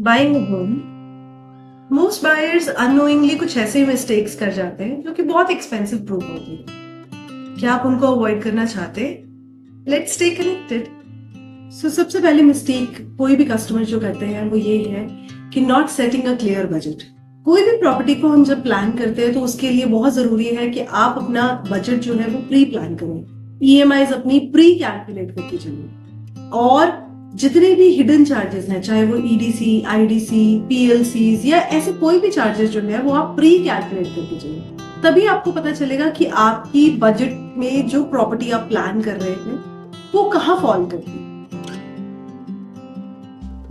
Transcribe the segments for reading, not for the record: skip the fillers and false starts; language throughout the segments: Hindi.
Buying home, most buyers unknowingly कुछ ऐसे मिस्टेक्स कर जाते हैं जो कि बहुत एक्सपेंसिव प्रूव होती है। क्या आप उनको अवॉइड करना चाहते हैं? Let's stay connected. सबसे पहले मिस्टेक कोई भी कस्टमर जो करते हैं वो ये है कि not setting a clear budget. कोई भी प्रॉपर्टी को हम जब प्लान करते हैं तो उसके लिए बहुत जरूरी है कि आप अपना बजट जो है वो प्री प्लान करें, ईएमआईज अपनी प्री कैलकुलेट करके चलिए, और जितने भी हिडन चार्जेस हैं, चाहे वो ईडीसी, आईडीसी, पीएलसीज या ऐसे कोई भी चार्जेस जो है वो आप प्री कैलकुलेट करके चलिए। तभी आपको पता चलेगा कि आपकी बजट में जो प्रॉपर्टी आप प्लान कर रहे हैं वो कहाँ फॉल करती है।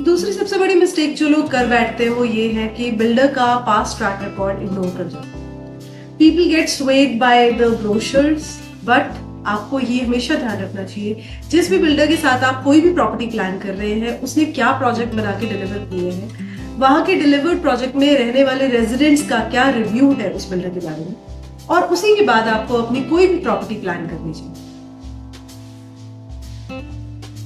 दूसरी सबसे बड़ी मिस्टेक जो लोग कर बैठते हैं वो ये है कि बिल्डर का पास्ट ट्रैक रिकॉर्ड इग्नोर कर जाते हैं। People get swayed by the brochures, but आपको ये हमेशा ध्यान रखना चाहिए जिस भी बिल्डर के साथ आप कोई भी प्रॉपर्टी प्लान कर रहे हैं उसने क्या प्रोजेक्ट बना के डिलीवर किए हैं, वहां के डिलीवर्ड प्रोजेक्ट में रहने वाले रेजिडेंट्स का क्या रिव्यू है उस बिल्डर के बारे में, और उसी के बाद आपको अपनी कोई भी प्रॉपर्टी प्लान करनी चाहिए।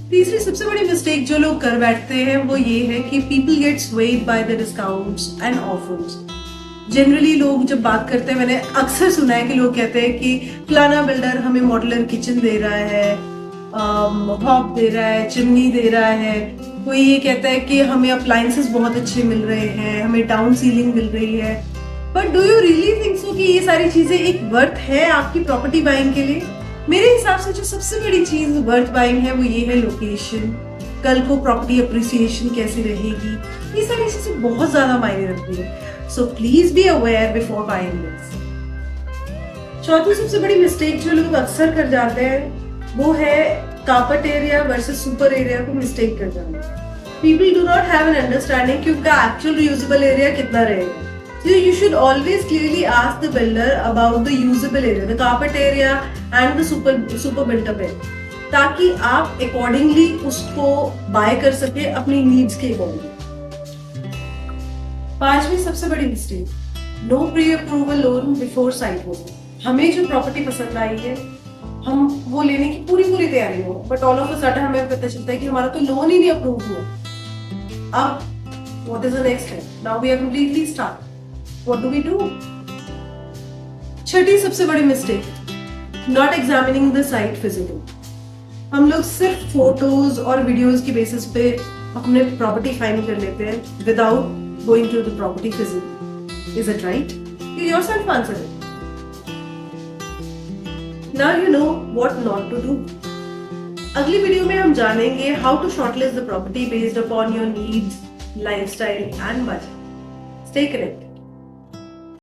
तीसरी सबसे बड़ी मिस्टेक जो लोग कर बैठते हैं वो ये है कि people get swayed by the discounts and offers. Generally लोग जब बात करते हैं, मैंने अक्सर सुना है कि लोग कहते हैं कि फलाना बिल्डर हमें मॉड्यूलर किचन दे रहा है, हॉब दे रहा है, चिमनी दे रहा है, कोई ये कहता है कि हमें अप्लायंसेस बहुत अच्छे मिल रहे हैं, हमें डाउन सीलिंग मिल रही है। But do you really think so कि ये सारी चीजें एक वर्थ है आपकी प्रॉपर्टी बाइंग के लिए? मेरे हिसाब से जो सबसे बड़ी चीज वर्थ बाइंग है वो ये है लोकेशन, कल को प्रॉपर्टी अप्रिसिएशन कैसी रहेगी, ये सारी चीजें बहुत ज्यादा मायने रखती है। So please be aware before buying this. चौथी सबसे बड़ी मिस्टेक जो लोग अक्सर कर जाते हैं वो है carpet area versus super area को मिस्टेक कर जाना। People do not have an understanding कि उनका एक्चुअल यूजेबल एरिया कितना रहेगा। So you should always clearly ask the builder about the usable area, the carpet area and the super built up area, ताकि आप accordingly उसको बाय कर सके अपनी नीड्स के अकॉर्डिंग। पांचवी सबसे बड़ी mistake, no pre approval loan before site visit. हमें जो प्रॉपर्टी पसंद आई है हम वो लेने की पूरी तैयारी हो, but all of a sudden हमें पता चलता है कि हमारा तो लोन ही नहीं अप्रूव हुआ। अब what is the next step? Now we are completely start. What do we do? छठी सबसे बड़ी mistake, not examining the site physically. हम लोग सिर्फ फोटोज और वीडियोस की बेसिस पे अपने प्रॉपर्टी फाइंड कर लेते हैं without going to the property physically. Is it right? You yourself answer it. Now you know what not to do. अगली वीडियो में हम जानेंगे how to shortlist the property based upon your needs, lifestyle and budget. Stay connected.